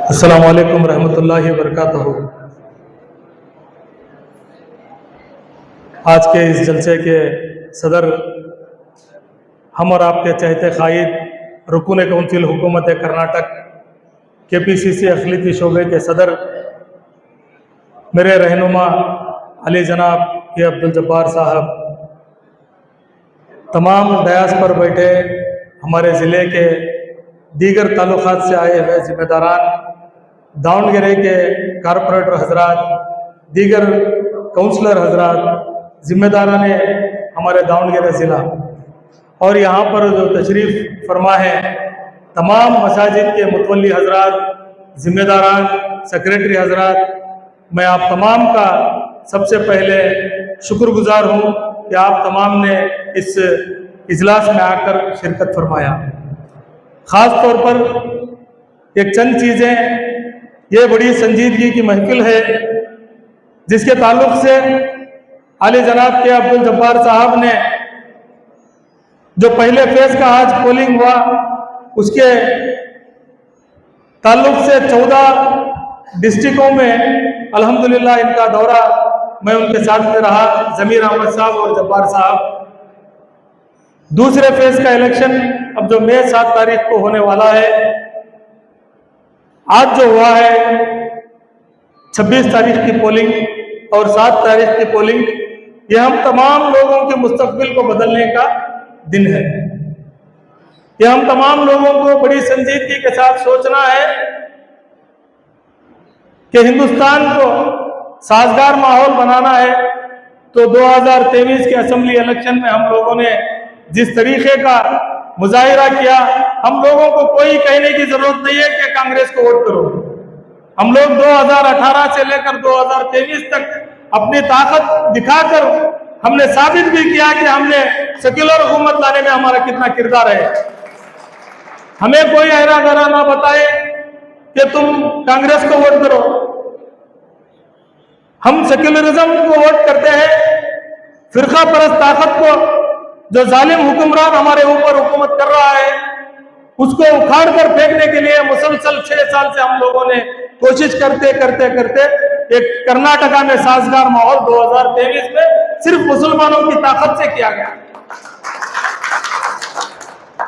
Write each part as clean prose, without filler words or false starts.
अस्सलामु अलैकुम रहमतुल्लाहि व बरकातहू। आज के इस जलसे के सदर हम और आपके चहते कायद रुकून कौंसिल हुकूमत कर्नाटक KPCC अखिलती शोबे के सदर मेरे रहनुमा अली जनाब के अब्दुल जब्बार साहब, तमाम डयास पर बैठे हमारे ज़िले के दीगर ताल्लुकात से आए हुए जिम्मेदारान, दावणगेरे के कारपोरेटर हजरात, दीगर काउंसलर हजरात, जिम्मेदारान हमारे दावणगेरे ज़िला और यहाँ पर जो तशरीफ़ फरमा है तमाम मसाजिद के मुतवल्ली हजरात, जिम्मेदारान, सेक्रेटरी हजरात, मैं आप तमाम का सबसे पहले शुक्रगुजार हूँ कि आप तमाम ने इस इजलास में आकर शिरकत फरमाया। ख़ास तौर पर एक चंद चीज़ें, ये बड़ी संजीदगी की महफिल है जिसके ताल्लुक़ से आले जनाब के अब्दुल जब्बार साहब ने जो पहले फेज़ का आज पोलिंग हुआ उसके ताल्लुक़ से 14 डिस्ट्रिक्टों में अल्हम्दुलिल्लाह इनका दौरा मैं उनके साथ में रहा, ज़मीर अहमद साहब और जब्बार साहब। दूसरे फेज़ का इलेक्शन अब जो मई 7 तारीख को होने वाला है, आज जो हुआ है 26 तारीख की पोलिंग और 7 तारीख की पोलिंग, ये हम तमाम लोगों के मुस्तकबिल को बदलने का दिन है। ये हम तमाम लोगों को बड़ी संजीदगी के साथ सोचना है कि हिंदुस्तान को साजगार माहौल बनाना है। तो 2023 के असेंबली इलेक्शन में हम लोगों ने जिस तरीके का मुजाहिरा किया, हम लोगों को कोई कहने की जरूरत नहीं है कि कांग्रेस को वोट करो। हम लोग 2018 से लेकर 2023 तक अपनी ताकत दिखाकर हमने साबित भी किया कि हमने सेक्युलर हुकूमत लाने में हमारा कितना किरदार है। हमें कोई ऐरा गरा ना बताए कि तुम कांग्रेस को वोट करो। हम सेक्युलरिज्म को वोट करते हैं, फिरका परस्त ताकत को, जो जालिम हुक्मरान हमारे ऊपर हुकूमत कर रहा है उसको उखाड़ कर फेंकने के लिए मुसलसल 6 साल से हम लोगों ने कोशिश करते करते करते एक कर्नाटका में साजगार माहौल 2023 में सिर्फ मुसलमानों की ताकत से किया गया।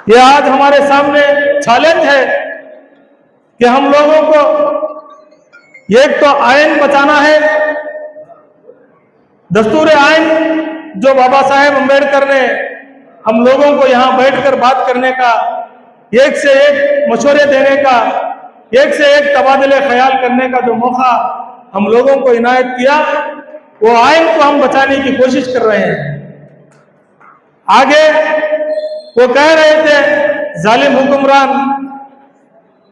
ये आज हमारे सामने चैलेंज है कि हम लोगों को एक तो आयन बचाना है, दस्तूर आयन जो बाबा साहेब अम्बेडकर ने हम लोगों को यहाँ बैठकर बात करने का, एक से एक मशवरे देने का, एक से एक तबादले ख्याल करने का जो मौका हम लोगों को इनायत किया, वो आयन को हम बचाने की कोशिश कर रहे हैं। आगे वो कह रहे थे जालिम हुक्मरान,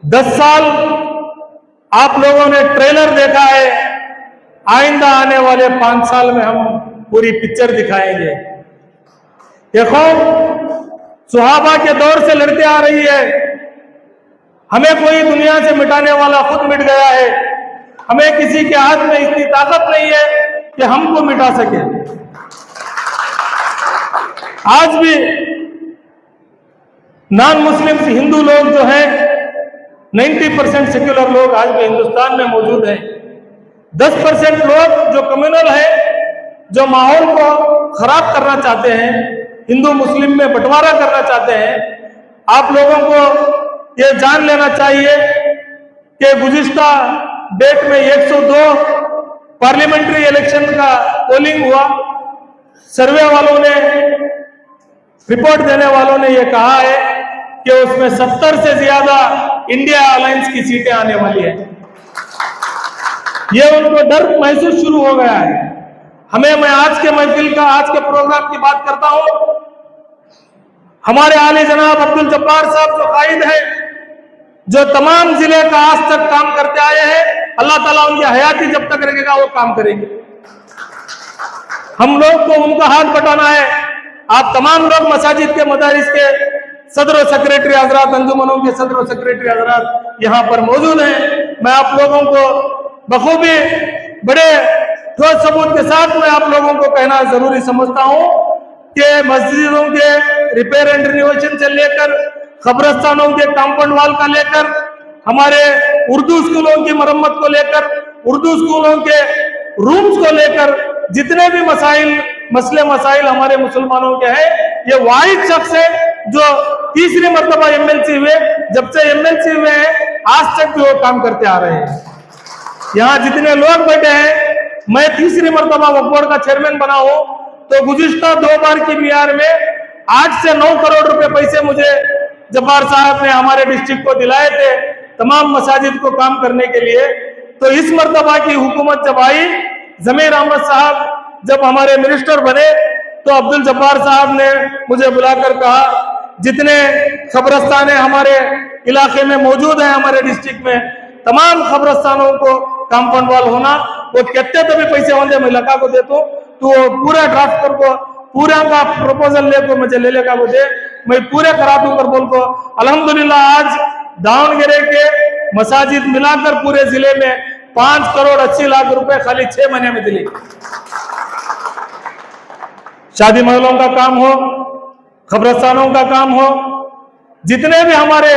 10 साल आप लोगों ने ट्रेलर देखा है, आइंदा आने वाले 5 साल में हम पूरी पिक्चर दिखाएंगे। ये कौम सुहाबा के दौर से लड़ते आ रही है, हमें कोई दुनिया से मिटाने वाला खुद मिट गया है। हमें किसी के हाथ में इतनी ताकत नहीं है कि हमको मिटा सके। आज भी नॉन मुस्लिम हिंदू लोग जो हैं, 90% सेक्युलर लोग आज भी हिंदुस्तान में मौजूद हैं। 10% लोग जो कम्युनल है, जो माहौल को खराब करना चाहते हैं, हिंदू मुस्लिम में बंटवारा करना चाहते हैं। आप लोगों को ये जान लेना चाहिए कि गुज़िश्ता डेट में 102 पार्लियामेंट्री इलेक्शन का पोलिंग हुआ। सर्वे वालों ने, रिपोर्ट देने वालों ने यह कहा है कि उसमें 70 से ज्यादा इंडिया अलायंस की सीटें आने वाली है। ये उनको डर महसूस शुरू हो गया है। मैं आज के महफिल का, आज के प्रोग्राम की बात करता हूं। हमारे आले जनाब अब्दुल जब्बार साहब जो कायद है, जो तमाम जिले का आज तक काम करते आए हैं, अल्लाह ताला उनकी हयाती जब तक रहेगा वो काम करेंगे। हम लोग को उनका हाथ बटाना है। आप तमाम लोग मसाजिद के, मदारिस के सदर और सेक्रेटरी हजरात, अंजुमनों के सदर और सेक्रेटरी हजरात यहाँ पर मौजूद हैं। मैं आप लोगों को बखूबी बड़े ठोस सबूत के साथ मैं आप लोगों को कहना जरूरी समझता हूँ कि मस्जिदों के रिपेयर एंड रिनोवेशन से लेकर, कब्रस्तानों के कंपाउंड वाल का लेकर हमारे उर्दू स्कूलों की मरम्मत को लेकर, उर्दू स्कूलों के रूम्स को लेकर जितने भी मसले मसाइल हमारे मुसलमानों के हैं, ये वाहिद शख्स है जो तीसरी मर्तबा एमएलसी हुए। जब से एमएलसी हुए हैं आज तक भी वो काम करते आ रहे हैं। यहाँ जितने लोग बैठे हैं, मैं तीसरी मर्तबा वक्फ बोर्ड का चेयरमैन बना हूं, तो गुज़िश्ता 2 बार की मियार में 8 से 9 करोड़ रुपए पैसे मुझे जब्बार साहब ने हमारे डिस्ट्रिक्ट को दिलाए थे तमाम मसाजिद को काम करने के लिए। तो इस मर्तबा की हुकूमत जब आई, जमीर अहमद साहब जब हमारे मिनिस्टर बने, तो अब्दुल जब्बार साहब ने मुझे बुलाकर कहा जितने खबरस्तान हमारे इलाके में मौजूद हैं, हमारे डिस्ट्रिक्ट में तमाम खबरस्तानों को कंपाउंड वॉल होना, वो कहते तो भी पैसे होंगे मैं लगा को देता हूँ, तो पूरा ड्राफ्ट कर को पूरा का प्रपोजल लेकर मुझे ले लेगा वो दे, मैं पूरे करा दूं कर बोल को। अल्हम्दुलिल्लाह आज दावणगेरे के मसाजिद मिलाकर पूरे जिले में 5 करोड़ 80 लाख रुपए खाली 6 महीने में दिले। शादी महलों का काम हो, खबरस्तानों का काम हो, जितने भी हमारे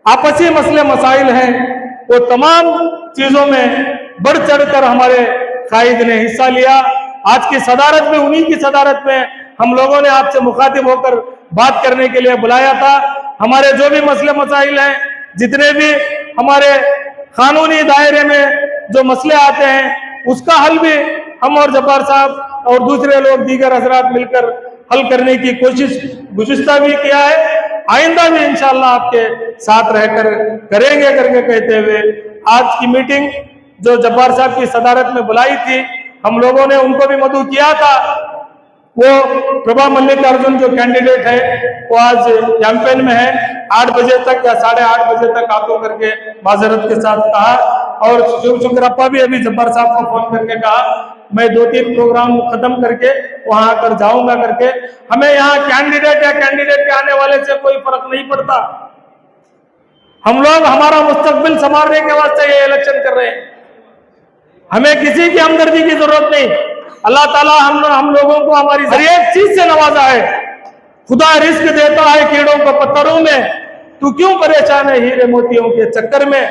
आपसी मसले मसाइल हैं, वो तमाम चीजों में बढ़ चढ़कर हमारे कायद ने हिस्सा लिया। आज की सदारत में, उन्हीं की सदारत में हम लोगों ने आपसे मुखातिब होकर बात करने के लिए बुलाया था। हमारे जो भी मसले मसाइल हैं, जितने भी हमारे कानूनी दायरे में जो मसले आते हैं, उसका हल भी हम और जब्बार साहब और दूसरे लोग दीगर हजरात मिलकर हल करने की कोशिश गुज़िश्ता भी किया है, आइंदा भी इंशाअल्लाह आपके साथ रहकर करेंगे करके कहते हुए आज की मीटिंग जो जब्बार साहब की सदारत में बुलाई थी, हम लोगों ने उनको भी मदऊ किया था। वो प्रभा मल्लिकार्जुन जो कैंडिडेट है वो आज कैंपेन में है, 8 बजे तक या 8:30 बजे तक आपको करके माजरत के साथ कहा। और शिव शंकरप्पा भी अभी जब्बार साहब को फोन करके कहा मैं 2-3 प्रोग्राम खत्म करके वहां आकर जाऊंगा करके। हमें यहाँ कैंडिडेट या कैंडिडेट के आने वाले से कोई फर्क नहीं पड़ता। हम लोग हमारा मुस्तकबिल संवारने के वास्ते ये इलेक्शन कर रहे हैं, हमें किसी की हमदर्दी की जरूरत नहीं। अल्लाह ताला हम लोगों को हमारी हर एक चीज से नवाजा है। खुदा रिस्क देता है कीड़ों को पत्थरों में, तू क्यों परेशान है हीरे मोतियों के चक्कर में।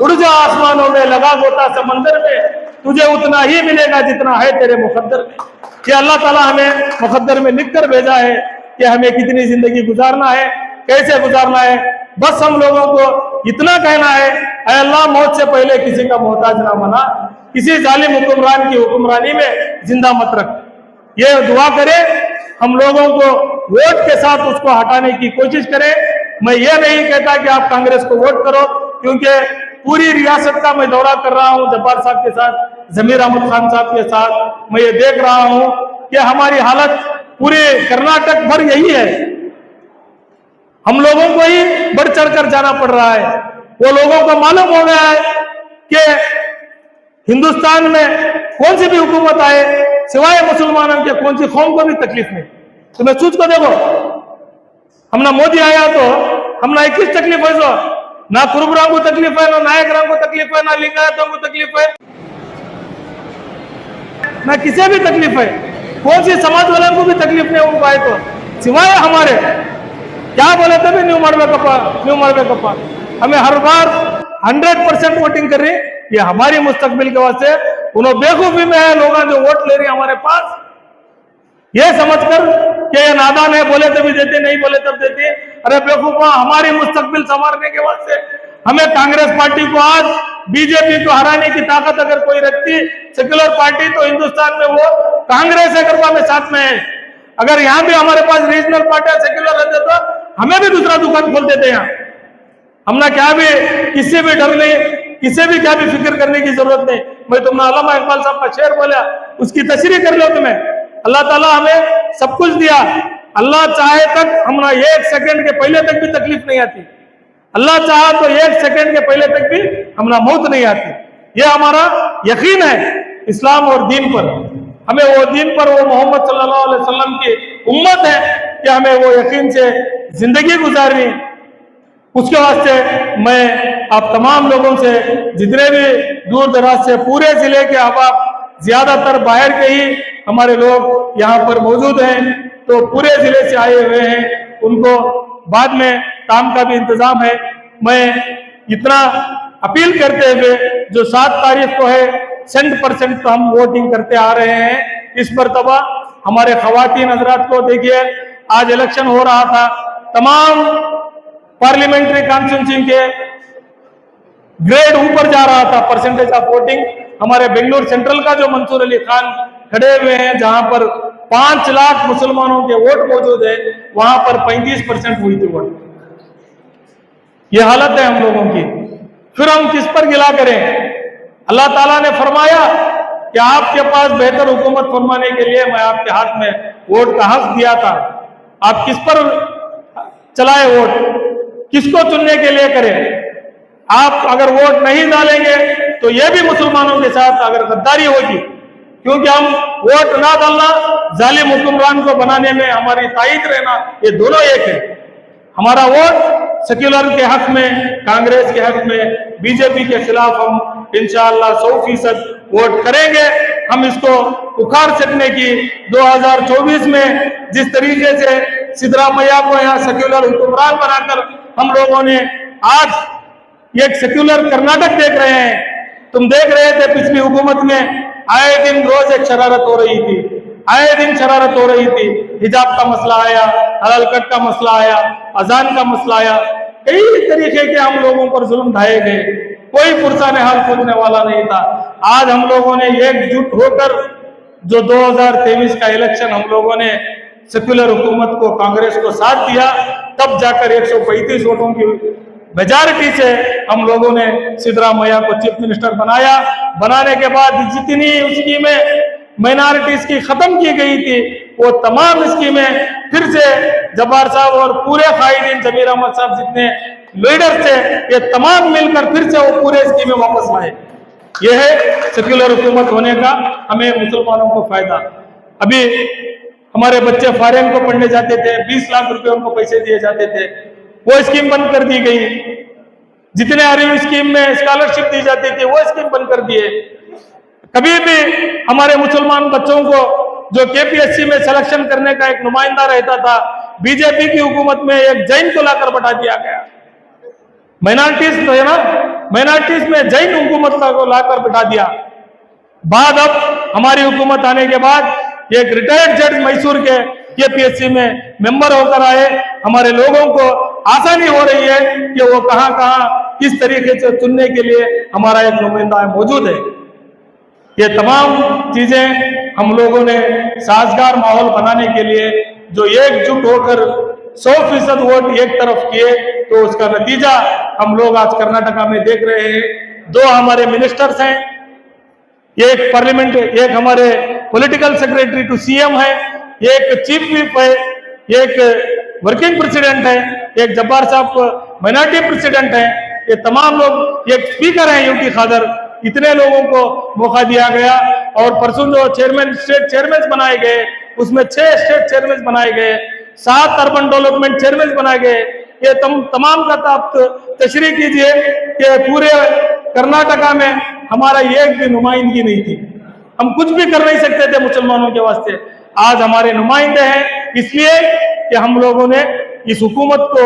उड़ जा आसमानों में, लगा गोता समंदर में, तुझे उतना ही मिलेगा जितना है तेरे मुकद्दर में। कि अल्लाह ताला हमें मुकद्दर में लिख कर भेजा है कि हमें कितनी जिंदगी गुजारना है, कैसे गुजारना है। बस हम लोगों को इतना कहना है, ऐ अल्लाह मौत से पहले किसी का मोहताज ना बना, किसी जालिम हुक्मरान की हुक्मरानी में जिंदा मत रख। ये दुआ करे, हम लोगों को वोट के साथ उसको हटाने की कोशिश करें। मैं ये नहीं कहता कि आप कांग्रेस को वोट करो, क्योंकि पूरी रियासत का मैं दौरा कर रहा हूं जब्बार साहब के साथ, जमीर अहमद खान साहब के साथ। मैं ये देख रहा हूं कि हमारी हालत पूरे कर्नाटक भर यही है, हम लोगों को ही बढ़ चढ़कर जाना पड़ रहा है। वो लोगों को मालूम हो गया है कि हिंदुस्तान में कौन सी भी हुकूमत आए, सिवाय मुसलमानों के कौन सी कौम को भी तकलीफ नहीं। तो मैं सोच को देखो, हमने मोदी आया तो हमने 21 तकलीफ है, सो ना कुरुबरा को तकलीफ है, ना नायकरा को तकलीफ है, ना लिंगायतों को तकलीफ है, ना किसी भी तकलीफ है। कौन सी समाज वालों को भी तकलीफ नहीं उनको आए तो, सिवाय हमारे क्या बोले थे भी न्यू मरवे कपा। हमें हर बार 100% वोटिंग कर रही, ये हमारी मुस्तकबिल के वास्ते। उन्होंने बेवकूफी में है लोग जो वोट ले रहे हैं हमारे पास, ये समझकर कि ये नादान है, बोले तभी देते, नहीं बोले तब देते। अरे बेवकूफा, हमारी मुस्तकबिल संवारने के वास्ते हमें कांग्रेस पार्टी को, आज बीजेपी को हराने की ताकत अगर कोई रखती सेक्युलर पार्टी, तो हिंदुस्तान में वो कांग्रेस है, गरबा में साथ में है। अगर यहाँ भी हमारे पास रीजनल पार्टियां सेक्युलर रहते तो हमें भी दूसरा दुकान खोल देते। यहाँ हमने क्या भी किसी भी ढंग नहीं, किसी भी क्या भी फिक्र करने की जरूरत नहीं। मैं तुमने अल्लामा इकबाल साहब का शेर बोला, उसकी तशरीह कर लो। तुम्हें अल्लाह ताला हमें सब कुछ दिया, अल्लाह चाहे तक हमने 1 सेकंड के पहले तक भी तकलीफ नहीं आती, अल्लाह चाहे तो 1 सेकंड के पहले तक भी हमने मौत नहीं आती। ये हमारा यकीन है इस्लाम और दीन पर। हमें वो दीन पर, वो मोहम्मद सल्लल्लाहु अलैहि वसल्लम की उम्मत है कि हमें वो यकीन से जिंदगी गुजारनी। उसके वास्ते मैं आप तमाम लोगों से, जितने भी दूर दराज से, पूरे जिले के अहबाब, ज्यादातर बाहर के ही हमारे लोग यहाँ पर मौजूद हैं, तो पूरे जिले से आए हुए हैं, उनको बाद में काम का भी इंतजाम है। मैं इतना अपील करते हुए जो 7 तारीख को है 100% तो हम वोटिंग करते आ रहे हैं। इस मरतबा हमारे खवातीन हजरात को देखिए, आज इलेक्शन हो रहा था, तमाम पार्लियामेंट्री कॉन्स्टिट्यूंसी के ग्रेड ऊपर जा रहा था परसेंटेज ऑफ वोटिंग। हमारे बेंगलुरु सेंट्रल का जो मंसूर अली खान खड़े हुए हैं, जहां पर 5 लाख मुसलमानों के वोट मौजूद है, वहां पर 35% हुई थी वोट। ये हालत है हम लोगों की, फिर हम किस पर गिला करें? अल्लाह ताला ने फरमाया कि आपके पास बेहतर हुकूमत फरमाने के लिए मैं आपके हाथ में वोट का हक दिया था, आप किस पर चलाए वोट, किसको चुनने के लिए करें? आप अगर वोट नहीं डालेंगे तो यह भी मुसलमानों के साथ अगर गद्दारी होगी, क्योंकि हम वोट ना डालना, जालिम हुक्मरान को बनाने में हमारी तायद रहना, ये दोनों एक है। हमारा वोट सेक्युलर के हक में, कांग्रेस के हक में, बीजेपी के खिलाफ हम इंशाअल्लाह 100% वोट करेंगे। हम इसको उखाड़ सकने की 2024 में जिस तरीके से सिद्धरामैया को यहाँ सेक्युलर हुक्मरान बनाकर हम लोगों ने आज एक सेक्युलर कर्नाटक देख रहे हैं। तुम देख रहे थे पिछली हुकूमत में आए दिन रोज एक शरारत हो रही थी, आए दिन शरारत हो रही थी। हिजाब का मसला आया, हलाल कट का मसला आया, अजान का मसला आया, कई तरीके के हम लोगों पर जुल्म ढाए गए, कोई पुरसाने हाल पूछने वाला नहीं था। आज हम लोगों ने एकजुट होकर जो 2023 का इलेक्शन हम लोगों ने सेक्युलर हुकूमत को, कांग्रेस को साथ दिया, तब जाकर 135 वोटों की मेजॉरिटी से हम लोगों ने सिद्धरामैया को चीफ मिनिस्टर बनाया। बनाने के बाद जितनी स्कीमें माइनॉरिटीज की खत्म की गई थी, वो तमाम स्कीमें फिर से जब्बार साहब और पूरे कायदीन जमीर अहमद साहब जितने लीडर थे, ये तमाम मिलकर फिर से वो पूरे स्कीमें वापस लाए। ये है सेक्युलर हुकूमत होने का हमें मुसलमानों को फायदा। अभी हमारे बच्चे फॉरेन को पढ़ने जाते थे, 20 लाख रुपए उनको पैसे दिए जाते थे, वो स्कीम बंद कर दी गई। जितने आर्मी स्कीम में स्कॉलरशिप दी जाती थी, वो स्कीम बंद कर दिए। कभी भी हमारे मुसलमान बच्चों को जो केपीएससी में सिलेक्शन करने का एक नुमाइंदा रहता था, बीजेपी की हुकूमत में एक जैन को लाकर बैठा दिया गया। माइनॉरिटीज तो है ना, माइनॉरिटीज में जैन हुकूमत को लाकर बैठा दिया। बाद अब हमारी हुकूमत आने के बाद एक रिटायर्ड जज मैसूर के केपीएससी में मेंबर होकर आए। हमारे लोगों को आसानी हो रही है कि वो कहां कहां किस तरीके से चुनने के लिए हमारा एक नुमाइंदा मौजूद है। ये तमाम चीजें हम लोगों ने साजगार माहौल बनाने के लिए जो एकजुट होकर 100% वोट एक तरफ किए, तो उसका नतीजा हम लोग आज कर्नाटका में देख रहे हैं। 2 हमारे मिनिस्टर्स हैं, एक पार्लियामेंट, एक हमारे पॉलिटिकल सेक्रेटरी टू सीएम है, एक चीफ व्हिप है, एक वर्किंग प्रेसिडेंट है, एक जब्बार साहब माइनॉरिटी प्रेसिडेंट है। ये तमाम लोग, एक स्पीकर है यूटी खादर, इतने लोगों को मौका दिया गया। और परसों जो चेयरमैन, स्टेट चेयरमैन बनाए गए, उसमें 6 स्टेट चेयरमैन बनाए गए, 7 अर्बन डेवलपमेंट चेयरमैन बनाए गए। ये तमाम का आप तशरीह कीजिए कि पूरे कर्नाटका में हमारा एक भी नुमाइंदगी नहीं थी, हम कुछ भी कर नहीं सकते थे मुसलमानों के वास्ते। आज हमारे नुमाइंदे हैं, इसलिए कि हम लोगों ने इस हुकूमत को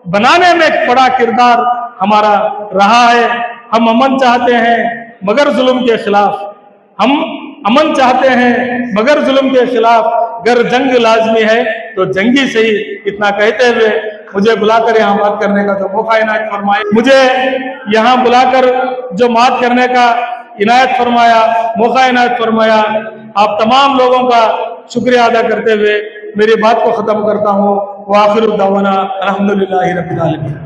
बनाने में बड़ा किरदार हमारा रहा है। हम अमन चाहते हैं मगर जुल्म के खिलाफ, हम अमन चाहते हैं मगर जुल्म के खिलाफ, अगर जंग लाजमी है तो जंगी सही। इतना कहते हुए मुझे बुलाकर यहाँ बात करने का जो मौका इनायत फरमाया, मुझे यहाँ बुलाकर जो बात करने का इनायत फरमाया, मौका इनायत फरमाया, आप तमाम लोगों का शुक्रिया अदा करते हुए मेरी बात को खत्म करता हूँ। व आखिर दावाना अल्हम्दुलिल्लाहि रब्बिल आलमीन।